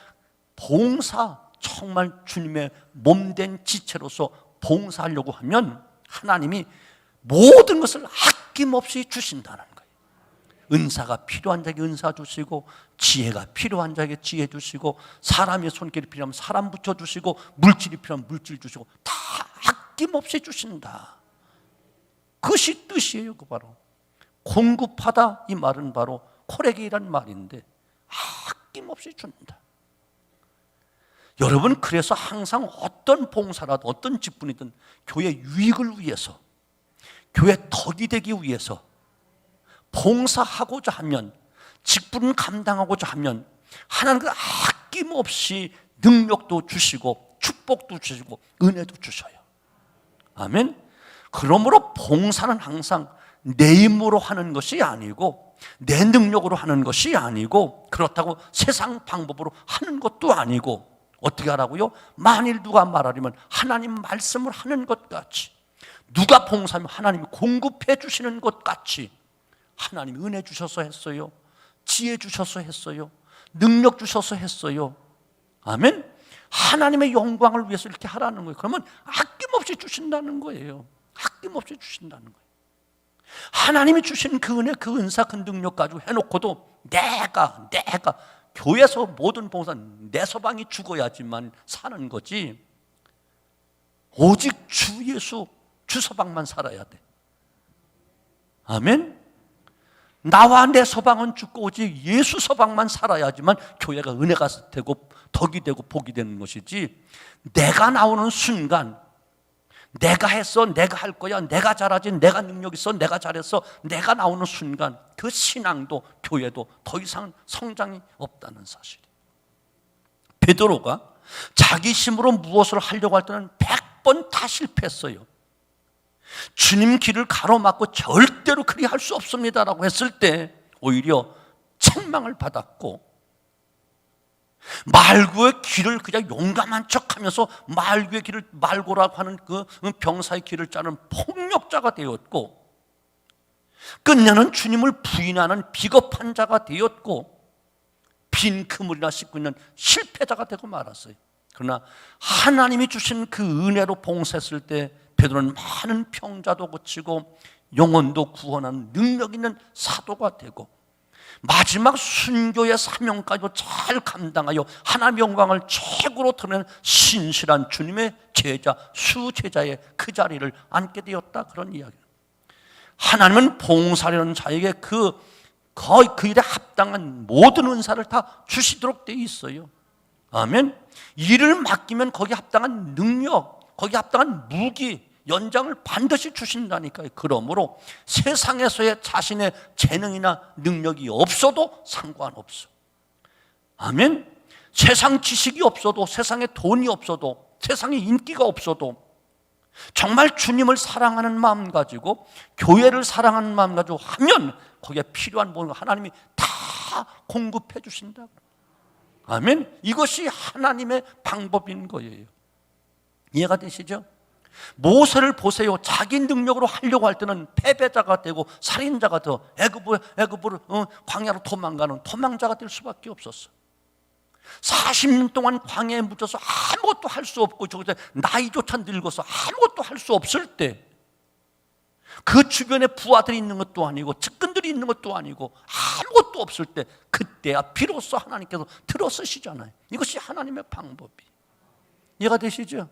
봉사, 정말 주님의 몸된 지체로서 봉사하려고 하면 하나님이 모든 것을 아낌없이 주신다는 거예요. 은사가 필요한 자에게 은사 주시고, 지혜가 필요한 자에게 지혜 주시고, 사람의 손길이 필요하면 사람 붙여주시고, 물질이 필요하면 물질 주시고, 다 아낌없이 주신다. 그것이 뜻이에요. 그 바로 공급하다, 이 말은 바로 코레게이란 말인데, 아낌없이 준다. 여러분, 그래서 항상 어떤 봉사라도 어떤 직분이든 교회 유익을 위해서, 교회 덕이 되기 위해서 봉사하고자 하면, 직분 감당하고자 하면 하나님께서 아낌없이 능력도 주시고 축복도 주시고 은혜도 주셔요. 아멘. 그러므로 봉사는 항상 내 힘으로 하는 것이 아니고, 내 능력으로 하는 것이 아니고, 그렇다고 세상 방법으로 하는 것도 아니고, 어떻게 하라고요? 만일 누가 말하려면 하나님 말씀을 하는 것 같이, 누가 봉사하면 하나님이 공급해 주시는 것 같이, 하나님이 은혜 주셔서 했어요, 지혜 주셔서 했어요, 능력 주셔서 했어요. 아멘. 하나님의 영광을 위해서 이렇게 하라는 거예요. 그러면 아낌없이 주신다는 거예요. 아낌없이 주신다는 거예요. 하나님이 주신 그 은혜, 그 은사, 그 능력 가지고 해놓고도 내가 교회에서 모든 봉사는 내 서방이 죽어야지만 사는 거지, 오직 주 예수, 주 서방만 살아야 돼. 아멘. 나와 내 서방은 죽고 오직 예수 서방만 살아야지만 교회가 은혜가 되고 덕이 되고 복이 되는 것이지, 내가 나오는 순간 내가 했어, 내가 할 거야, 내가 잘하지, 내가 능력 있어, 내가 잘했어, 내가 나오는 순간 그 신앙도 교회도 더 이상 성장이 없다는 사실이에요. 베드로가 자기 힘으로 무엇을 하려고 할 때는 100번 다 실패했어요. 주님 길을 가로막고 절대로 그리 할 수 없습니다라고 했을 때 오히려 책망을 받았고, 말고의 길을 그냥 용감한 척하면서 말고의 길을 말고라고 하는 그 병사의 길을 짜는 폭력자가 되었고, 끝내는 주님을 부인하는 비겁한 자가 되었고, 빈 그물이나 씻고 있는 실패자가 되고 말았어요. 그러나 하나님이 주신 그 은혜로 봉사했을 때 베드로는 많은 병자도 고치고 영혼도 구원하는 능력 있는 사도가 되고, 마지막 순교의 사명까지도 잘 감당하여 하나님의 영광을 최고로 드러내는 신실한 주님의 제자, 수제자의 그 자리를 앉게 되었다, 그런 이야기입니다. 하나님은 봉사하려는 자에게 거의 그 일에 합당한 모든 은사를 다 주시도록 되어 있어요. 아멘. 일을 맡기면 거기에 합당한 능력, 거기에 합당한 무기, 연장을 반드시 주신다니까요. 그러므로 세상에서의 자신의 재능이나 능력이 없어도 상관없어. 아멘. 세상 지식이 없어도, 세상에 돈이 없어도, 세상에 인기가 없어도 정말 주님을 사랑하는 마음 가지고, 교회를 사랑하는 마음 가지고 하면 거기에 필요한 모든 걸 하나님이 다 공급해 주신다. 아멘. 이것이 하나님의 방법인 거예요. 이해가 되시죠? 모세를 보세요. 자기 능력으로 하려고 할 때는 패배자가 되고 살인자가 되어 애굽으로 광야로 도망가는 도망자가 될 수밖에 없었어. 40년 동안 광야에 묻혀서 아무것도 할 수 없고, 저기서 나이조차 늙어서 아무것도 할 수 없을 때, 그 주변에 부하들이 있는 것도 아니고 측근들이 있는 것도 아니고 아무것도 없을 때, 그때야 비로소 하나님께서 들어서시잖아요. 이것이 하나님의 방법이. 이해가 되시죠?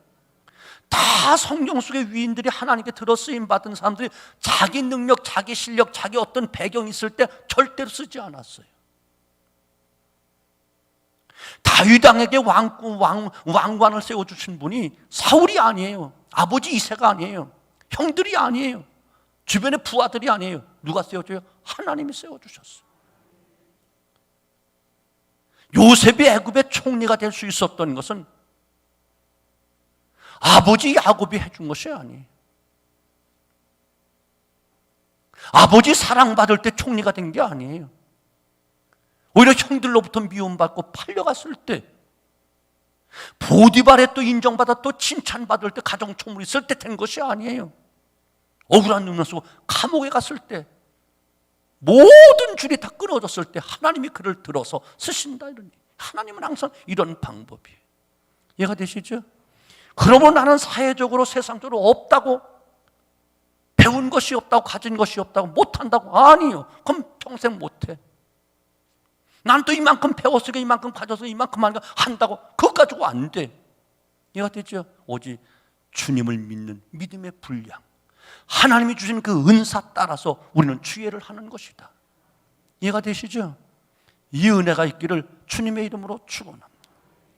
다 성경 속의 위인들이 하나님께 들어쓰임 받은 사람들이 자기 능력, 자기 실력, 자기 어떤 배경이 있을 때 절대로 쓰지 않았어요. 다윗 왕에게 왕관을 세워주신 분이 사울이 아니에요. 아버지 이새가 아니에요. 형들이 아니에요. 주변의 부하들이 아니에요. 누가 세워줘요? 하나님이 세워주셨어요. 요셉이 애굽의 총리가 될 수 있었던 것은 아버지 야곱이 해준 것이 아니에요. 아버지 사랑받을 때 총리가 된 게 아니에요. 오히려 형들로부터 미움받고 팔려갔을 때, 보디발에 또 인정받아 또 칭찬받을 때, 가정총무이 있을 때 된 것이 아니에요. 억울한 눈을 쓰고 감옥에 갔을 때, 모든 줄이 다 끊어졌을 때 하나님이 그를 들어서 쓰신다. 이런, 하나님은 항상 이런 방법이에요. 이해가 되시죠? 그러면 나는 사회적으로 세상적으로 없다고, 배운 것이 없다고, 가진 것이 없다고, 못한다고? 아니요. 그럼 평생 못해. 난 또 이만큼 배웠으니까, 이만큼 가져서 이만큼 한다고, 그것 가지고 안 돼. 이해가 되죠? 오직 주님을 믿는 믿음의 분량, 하나님이 주신 그 은사 따라서 우리는 주의를 하는 것이다. 이해가 되시죠? 이 은혜가 있기를 주님의 이름으로 축원합니다.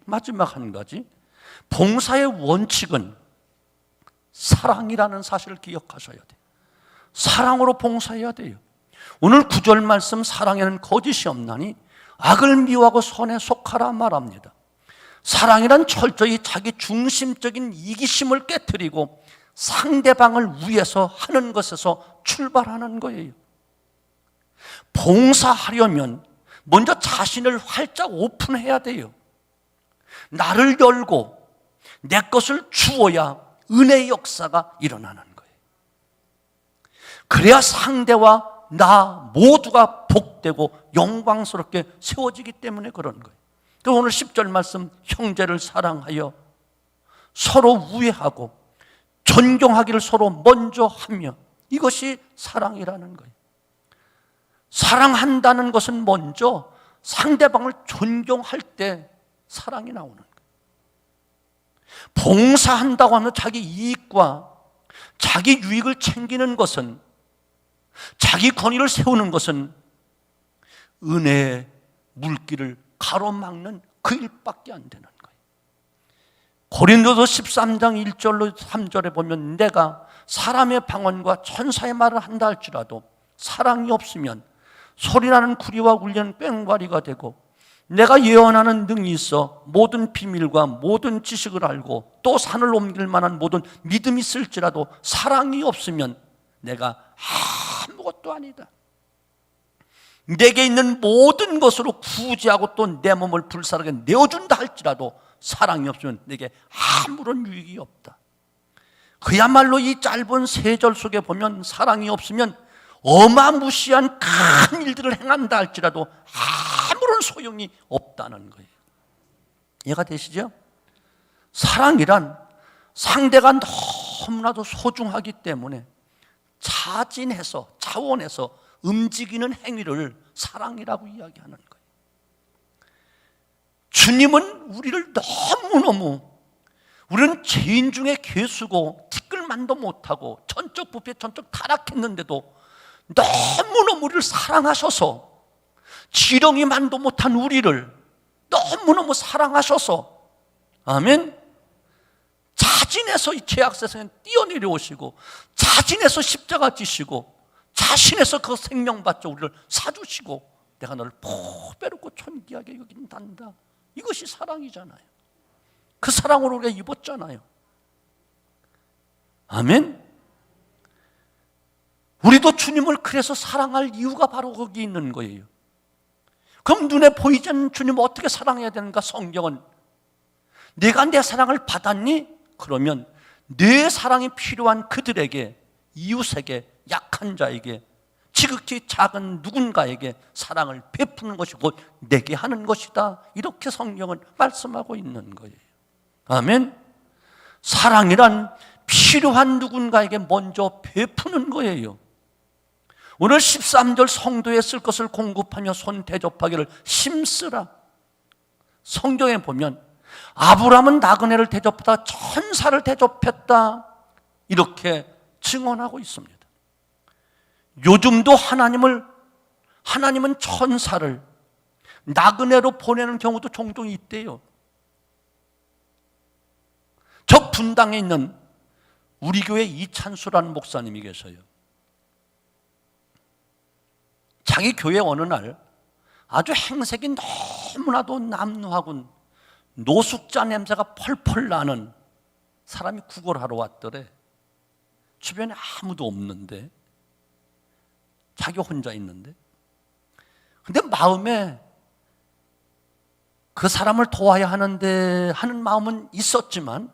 마지막 한 가지, 봉사의 원칙은 사랑이라는 사실을 기억하셔야 돼요. 사랑으로 봉사해야 돼요. 오늘 9절 말씀, 사랑에는 거짓이 없나니 악을 미워하고 선에 속하라 말합니다. 사랑이란 철저히 자기 중심적인 이기심을 깨뜨리고 상대방을 위해서 하는 것에서 출발하는 거예요. 봉사하려면 먼저 자신을 활짝 오픈해야 돼요. 나를 열고 내 것을 주어야 은혜의 역사가 일어나는 거예요. 그래야 상대와 나 모두가 복되고 영광스럽게 세워지기 때문에 그런 거예요. 오늘 10절 말씀, 형제를 사랑하여 서로 우애하고 존경하기를 서로 먼저 하며, 이것이 사랑이라는 거예요. 사랑한다는 것은 먼저 상대방을 존경할 때 사랑이 나오는 거예요. 봉사한다고 하면 자기 이익과 자기 유익을 챙기는 것은, 자기 권위를 세우는 것은 은혜의 물길을 가로막는 그 일밖에 안 되는 거예요. 고린도서 13장 1절로 3절에 보면, 내가 사람의 방언과 천사의 말을 한다 할지라도 사랑이 없으면 소리나는 구리와 울리는 꽹과리가 되고, 내가 예언하는 능이 있어 모든 비밀과 모든 지식을 알고 또 산을 옮길 만한 모든 믿음이 있을지라도 사랑이 없으면 내가 아무것도 아니다. 내게 있는 모든 것으로 구제하고 또 내 몸을 불사르게 내어준다 할지라도 사랑이 없으면 내게 아무런 유익이 없다. 그야말로 이 짧은 3절 속에 보면 사랑이 없으면 어마무시한 큰 일들을 행한다 할지라도 아무런 소용이 없다는 거예요. 이해가 되시죠? 사랑이란 상대가 너무나도 소중하기 때문에 자진해서, 자원해서 움직이는 행위를 사랑이라고 이야기하는 거예요. 주님은 우리를 너무너무, 우리는 죄인 중에 괴수고 티끌만도 못하고 전적 부패, 전적 타락했는데도 너무너무 우리를 사랑하셔서, 지렁이만도 못한 우리를 너무너무 사랑하셔서, 아멘, 자진해서 이 죄악 세상에 뛰어내려오시고 자진해서 십자가 지시고 자신에서 그 생명 받자 우리를 사주시고, 내가 너를 보배롭고 존귀하게 여긴단다. 이것이 사랑이잖아요. 그 사랑으로 우리가 입었잖아요. 아멘. 우리도 주님을 그래서 사랑할 이유가 바로 거기 있는 거예요. 그럼 눈에 보이지 않는 주님을 어떻게 사랑해야 되는가? 성경은 내가 내 사랑을 받았니? 그러면 내 사랑이 필요한 그들에게, 이웃에게, 약한 자에게, 지극히 작은 누군가에게 사랑을 베푸는 것이 곧 내게 하는 것이다. 이렇게 성경은 말씀하고 있는 거예요. 아멘. 사랑이란 필요한 누군가에게 먼저 베푸는 거예요. 오늘 13절, 성도에 쓸 것을 공급하며 손 대접하기를 힘쓰라. 성경에 보면 아브라함은 나그네를 대접하다 천사를 대접했다, 이렇게 증언하고 있습니다. 요즘도 하나님은 천사를 나그네로 보내는 경우도 종종 있대요. 저 분당에 있는 우리 교회 이찬수라는 목사님이 계셔요. 자기 교회 어느 날 아주 행색이 너무나도 남루하군 노숙자 냄새가 펄펄 나는 사람이 구걸하러 왔더래. 주변에 아무도 없는데, 자기 혼자 있는데, 근데 마음에 그 사람을 도와야 하는데 하는 마음은 있었지만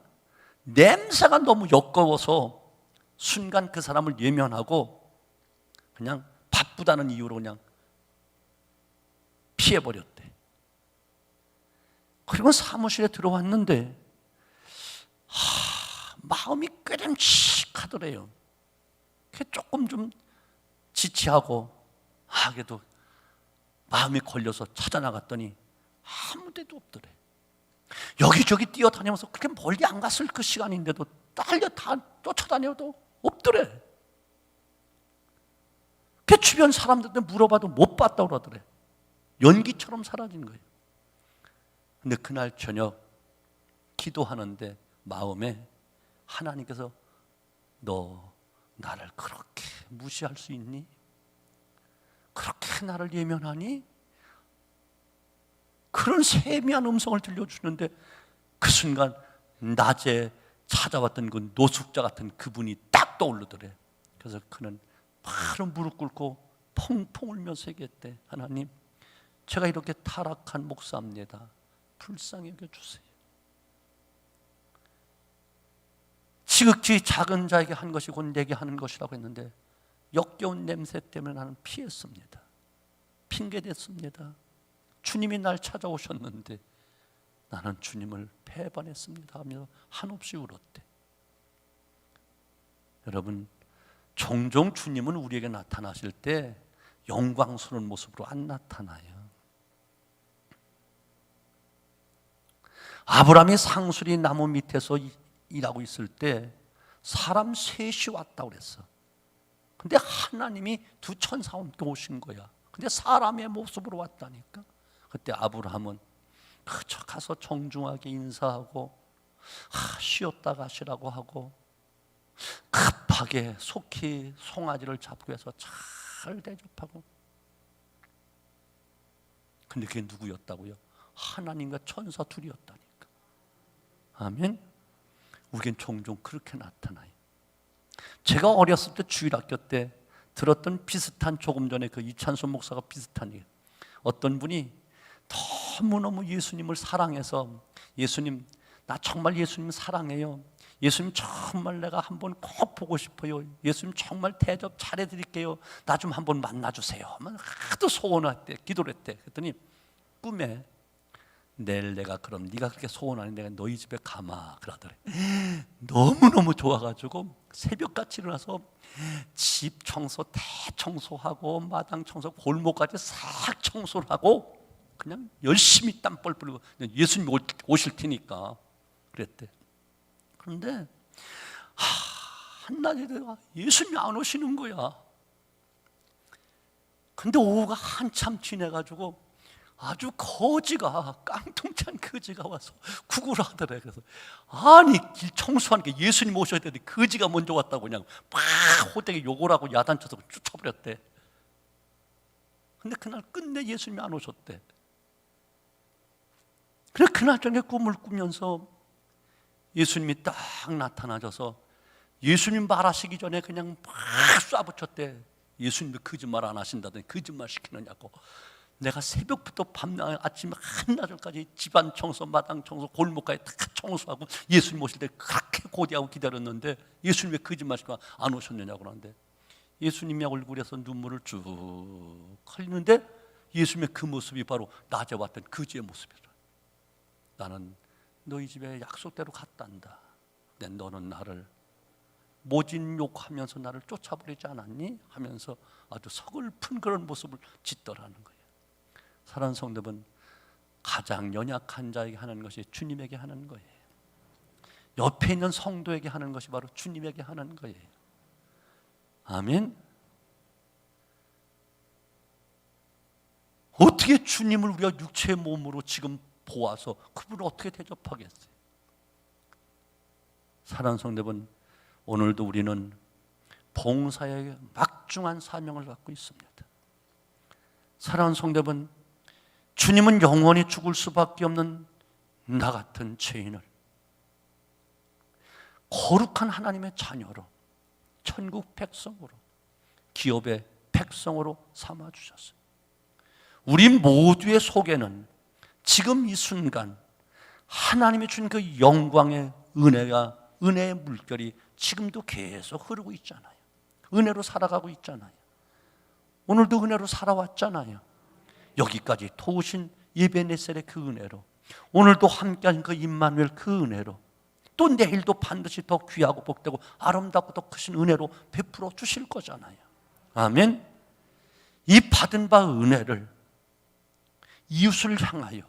냄새가 너무 역겨워서 순간 그 사람을 예면하고 그냥 바쁘다는 이유로 그냥 피해버렸대. 그리고 사무실에 들어왔는데 마음이 꾀lem칙하더래요. 조금 좀 지치하고, 그래도 마음이 걸려서 찾아나갔더니 아무 데도 없더래. 여기저기 뛰어다니면서 그렇게 멀리 안 갔을 그 시간인데도 딸려 다 쫓아다녀도 없더래. 그 주변 사람들한테 물어봐도 못 봤다고 그러더래. 연기처럼 사라진 거예요. 근데 그날 저녁 기도하는데 마음에 하나님께서 너 나를 그렇게 무시할 수 있니? 그렇게 나를 예면하니? 그런 세미한 음성을 들려주는데 그 순간 낮에 찾아왔던 그 노숙자 같은 그분이 딱 떠오르더래. 그래서 그는 바로 무릎 꿇고 펑펑 울면서 얘기했대. 하나님, 제가 이렇게 타락한 목사입니다. 불쌍히 여겨주세요. 지극히 작은 자에게 한 것이 곧 내게 하는 것이라고 했는데 역겨운 냄새 때문에 나는 피했습니다. 핑계댔습니다. 주님이 날 찾아오셨는데 나는 주님을 배반했습니다 하며 한없이 울었대. 여러분, 종종 주님은 우리에게 나타나실 때 영광스러운 모습으로 안 나타나요. 아브라함이 상수리 나무 밑에서 일하고 있을 때 사람 셋이 왔다고 그랬어. 근데 하나님이 두 천사와 함께 오신 거야. 근데 사람의 모습으로 왔다니까. 그때 아브라함은 그저 가서 정중하게 인사하고 쉬었다 가시라고 하고 급하게 속히 송아지를 잡고 해서 잘 대접하고. 근데 그게 누구였다고요? 하나님과 천사 둘이었다니까. 아멘. 우리는 종종 그렇게 나타나요. 제가 어렸을 때 주일학교 때 들었던 비슷한, 조금 전에 그 이찬수 목사가 비슷한 얘기. 어떤 분이 너무너무 예수님을 사랑해서, 예수님, 나 정말 예수님 사랑해요. 예수님 정말 내가 한번 꼭 보고 싶어요. 예수님 정말 대접 잘해드릴게요. 나 좀 한번 만나주세요. 하도 소원했대, 기도를 했대. 그랬더니 꿈에 내일 내가 그럼 네가 그렇게 소원하니 내가 너희 집에 가마 그러더래. 너무너무 좋아가지고 새벽같이 일어나서 집 청소 대청소하고 마당 청소 골목까지 싹 청소를 하고 그냥 열심히 땀 뻘뻘 흘리고 예수님 오실 테니까 그랬대. 그런데 한낮에 예수님이 안 오시는 거야. 근데 오후가 한참 지내가지고 아주 거지가, 깡통찬 거지가 와서 구걸을 하더래. 그래서 아니 길 청소하니까 예수님 오셔야 되는데 거지가 먼저 왔다고 그냥 막 호되게 욕을 하고 야단쳐서 쫓아버렸대. 근데 그날 끝내 예수님이 안 오셨대. 그래서 그날 저녁에 꿈을 꾸면서 예수님이 딱 나타나셔서 예수님 말하시기 전에 그냥 막 쏴붙였대. 예수님도 거짓말 안 하신다더니 거짓말 시키느냐고. 내가 새벽부터 아침 한나절까지 집안 청소, 마당 청소, 골목까지 다 청소하고 예수님 오실 때 그렇게 고대하고 기다렸는데 예수님 왜 거짓말시고 안 오셨느냐고 그러는데 예수님의 얼굴에서 눈물을 쭉 흘리는데 예수님의 그 모습이 바로 낮에 왔던 거지의 모습이라. 나는 너희 집에 약속대로 갔단다. 근데 너는 나를 모진 욕하면서 나를 쫓아버리지 않았니? 하면서 아주 서글픈 그런 모습을 짓더라는 거예요. 사랑하는 성도분, 가장 연약한 자에게 하는 것이 주님에게 하는 거예요. 옆에 있는 성도에게 하는 것이 바로 주님에게 하는 거예요. 아멘. 어떻게 주님을 우리가 육체의 몸으로 지금 보아서 그분을 어떻게 대접하겠어요? 사랑하는 성도분, 오늘도 우리는 봉사의 막중한 사명을 갖고 있습니다. 사랑하는 성도분, 주님은 영원히 죽을 수밖에 없는 나 같은 죄인을 거룩한 하나님의 자녀로, 천국 백성으로, 기업의 백성으로 삼아주셨어요. 우리 모두의 속에는 지금 이 순간 하나님이 준 그 영광의 은혜의 물결이 지금도 계속 흐르고 있잖아요. 은혜로 살아가고 있잖아요. 오늘도 은혜로 살아왔잖아요. 여기까지 도우신 예배네셀의 그 은혜로, 오늘도 함께한 그 임마누엘 그 은혜로, 또 내일도 반드시 더 귀하고 복되고 아름답고 더 크신 은혜로 베풀어 주실 거잖아요. 아멘. 이 받은 바 은혜를 이웃을 향하여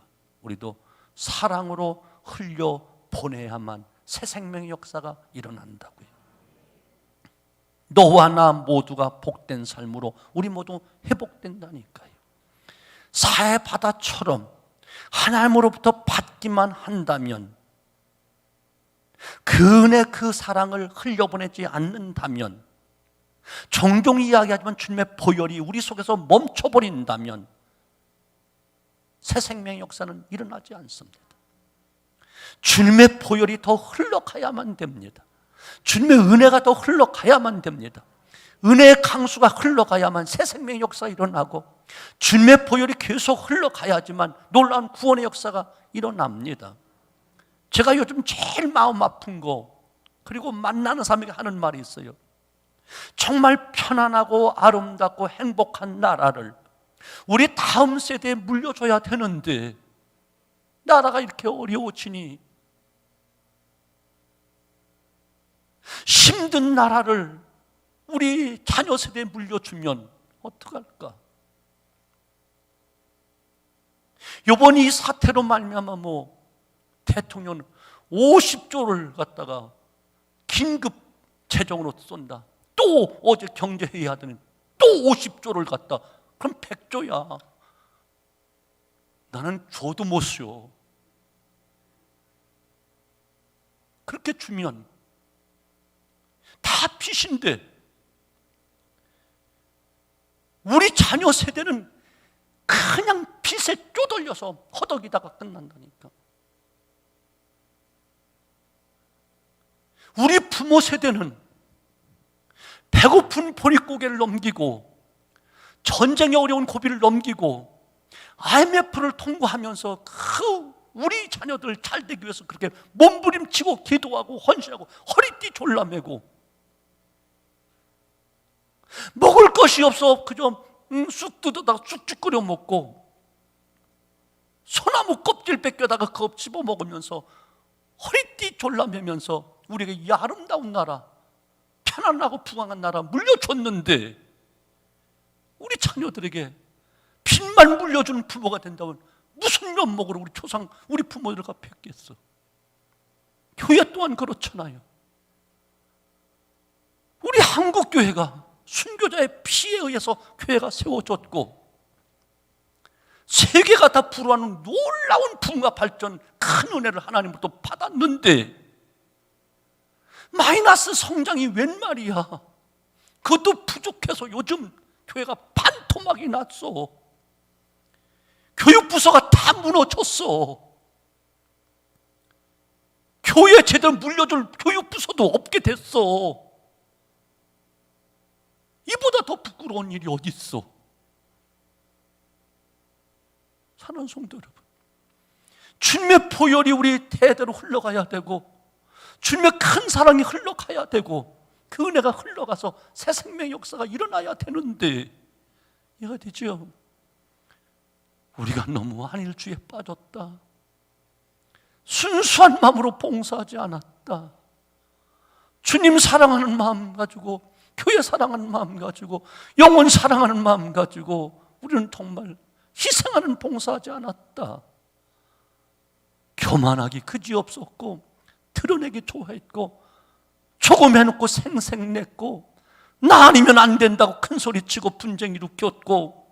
우리도 사랑으로 흘려 보내야만 새 생명의 역사가 일어난다고요. 너와 나 모두가 복된 삶으로 우리 모두 회복된다니까요. 사해 바다처럼 하나님으로부터 받기만 한다면, 그 은혜, 그 사랑을 흘려보내지 않는다면, 종종 이야기하지만 주님의 보혈이 우리 속에서 멈춰버린다면 새 생명의 역사는 일어나지 않습니다. 주님의 보혈이 더 흘러가야만 됩니다. 주님의 은혜가 더 흘러가야만 됩니다. 은혜의 강수가 흘러가야만 새 생명의 역사가 일어나고, 주님의 보혈이 계속 흘러가야지만 놀라운 구원의 역사가 일어납니다. 제가 요즘 제일 마음 아픈 거, 그리고 만나는 사람에게 하는 말이 있어요. 정말 편안하고 아름답고 행복한 나라를 우리 다음 세대에 물려줘야 되는데 나라가 이렇게 어려워지니, 힘든 나라를 우리 자녀 세대에 물려주면 어떡할까? 이번 이 사태로 말미암아 대통령은 50조를 갖다가 긴급 재정으로 쏜다. 또 어제 경제회의 하더니 또 50조를 갖다. 그럼 100조야. 나는 줘도 못 써. 그렇게 주면 다 빚인데, 우리 자녀 세대는 그냥 빚에 쪼들려서 허덕이다가 끝난다니까. 우리 부모 세대는 배고픈 보릿고개를 넘기고, 전쟁의 어려운 고비를 넘기고, IMF를 통과하면서 우리 자녀들 잘 되기 위해서 그렇게 몸부림치고 기도하고 헌신하고 허리띠 졸라매고, 먹을 것이 없어 그저 쑥 뜯어다가 쑥죽 끓여 먹고, 소나무 껍질 뺏겨다가 그거 씹어 먹으면서 허리띠 졸라매면서 우리에게 이 아름다운 나라, 편안하고 부강한 나라 물려줬는데, 우리 자녀들에게 빚만 물려주는 부모가 된다면 무슨 면목으로 우리 조상, 우리 부모들을 갚겠어? 교회 또한 그렇잖아요. 우리 한국 교회가 순교자의 피에 의해서 교회가 세워졌고, 세계가 다 부러워하는 놀라운 부흥과 발전, 큰 은혜를 하나님부터 받았는데 마이너스 성장이 웬 말이야? 그것도 부족해서 요즘 교회가 반토막이 났어. 교육부서가 다 무너졌어. 교회 제대로 물려줄 교육부서도 없게 됐어. 이보다 더 부끄러운 일이 어디 있어? 사랑하는 성도 여러분, 주님의 보혈이 우리 대대로 흘러가야 되고, 주님의 큰 사랑이 흘러가야 되고, 그 은혜가 흘러가서 새 생명의 역사가 일어나야 되는데, 이해가 되죠? 우리가 너무 안일주의에 빠졌다. 순수한 마음으로 봉사하지 않았다. 주님 사랑하는 마음 가지고, 교회 사랑하는 마음 가지고, 영혼 사랑하는 마음 가지고 우리는 정말 희생하는 봉사하지 않았다. 교만하기 그지없었고, 드러내기 좋아했고, 조금 해놓고 생색냈고, 나 아니면 안 된다고 큰소리치고 분쟁 일으켰고,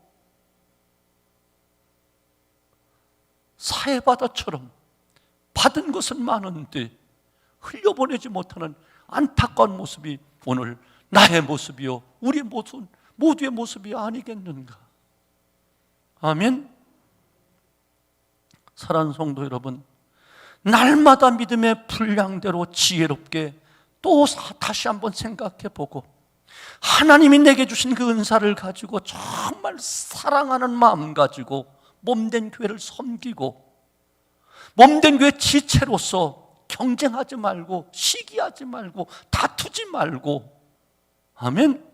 사해바다처럼 받은 것은 많은데 흘려보내지 못하는 안타까운 모습이 오늘 나의 모습이요, 우리의 모습, 모두의 모습이 아니겠는가? 아멘. 사랑하는 성도 여러분, 날마다 믿음의 분량대로 지혜롭게 또 다시 한번 생각해 보고, 하나님이 내게 주신 그 은사를 가지고 정말 사랑하는 마음 가지고 몸된 교회를 섬기고, 몸된 교회 지체로서 경쟁하지 말고, 시기하지 말고, 다투지 말고, 아멘.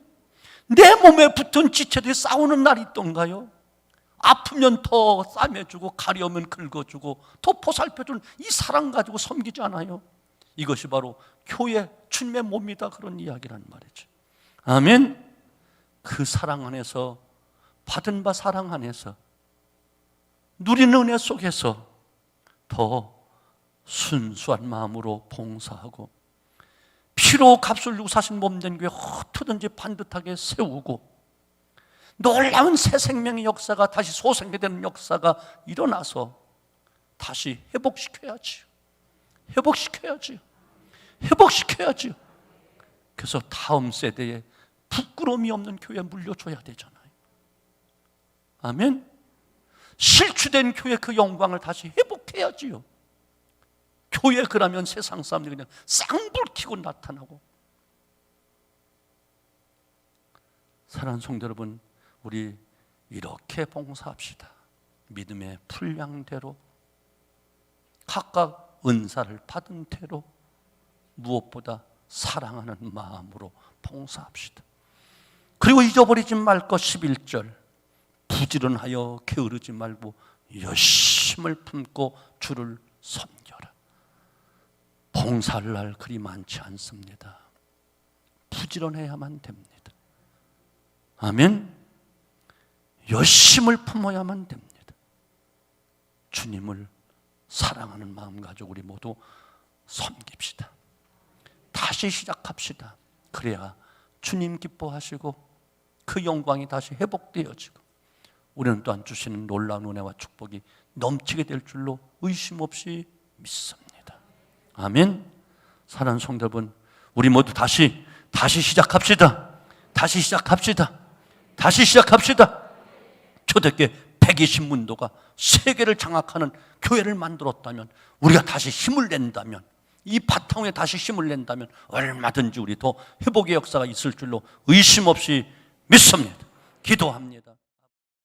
내 몸에 붙은 지체들이 싸우는 날이 있던가요? 아프면 더 싸매주고, 가려우면 긁어주고, 더 보살펴주는 이 사랑 가지고 섬기지 않아요? 이것이 바로 교회, 주님의 몸이다, 그런 이야기란 말이죠. 아멘. 그 사랑 안에서, 받은 바 사랑 안에서, 누리는 은혜 속에서 더 순수한 마음으로 봉사하고, 피로 값을 주고 사신 몸된 교회 어떻게든지 반듯하게 세우고, 놀라운 새 생명의 역사가 다시 소생되는 역사가 일어나서 다시 회복시켜야지요. 회복시켜야지요. 회복시켜야지요. 그래서 다음 세대에 부끄러움이 없는 교회 물려줘야 되잖아요. 아멘. 실추된 교회 그 영광을 다시 회복해야지요. 교회 그러면 세상 사람들이 그냥 쌍불 켜고 나타나고. 사랑하는 성도 여러분, 우리 이렇게 봉사합시다. 믿음의 분량대로, 각각 은사를 받은 대로, 무엇보다 사랑하는 마음으로 봉사합시다. 그리고 잊어버리지 말 것 11절, 부지런하여 게으르지 말고 열심을 품고 주를 섬겨라. 봉사할 날 그리 많지 않습니다. 부지런해야만 됩니다. 아멘. 열심을 품어야만 됩니다. 주님을 사랑하는 마음 가지고 우리 모두 섬깁시다. 다시 시작합시다. 그래야 주님 기뻐하시고 그 영광이 다시 회복되어지고 우리는 또한 주시는 놀라운 은혜와 축복이 넘치게 될 줄로 의심 없이 믿습니다. 아멘. 사랑하는 성도 여러분, 우리 모두 다시 시작합시다. 다시 시작합시다. 다시 시작합시다. 초대교회 120문도가 세계를 장악하는 교회를 만들었다면, 우리가 다시 힘을 낸다면, 이 바탕에 다시 힘을 낸다면 얼마든지 우리도 회복의 역사가 있을 줄로 의심 없이 믿습니다. 기도합니다.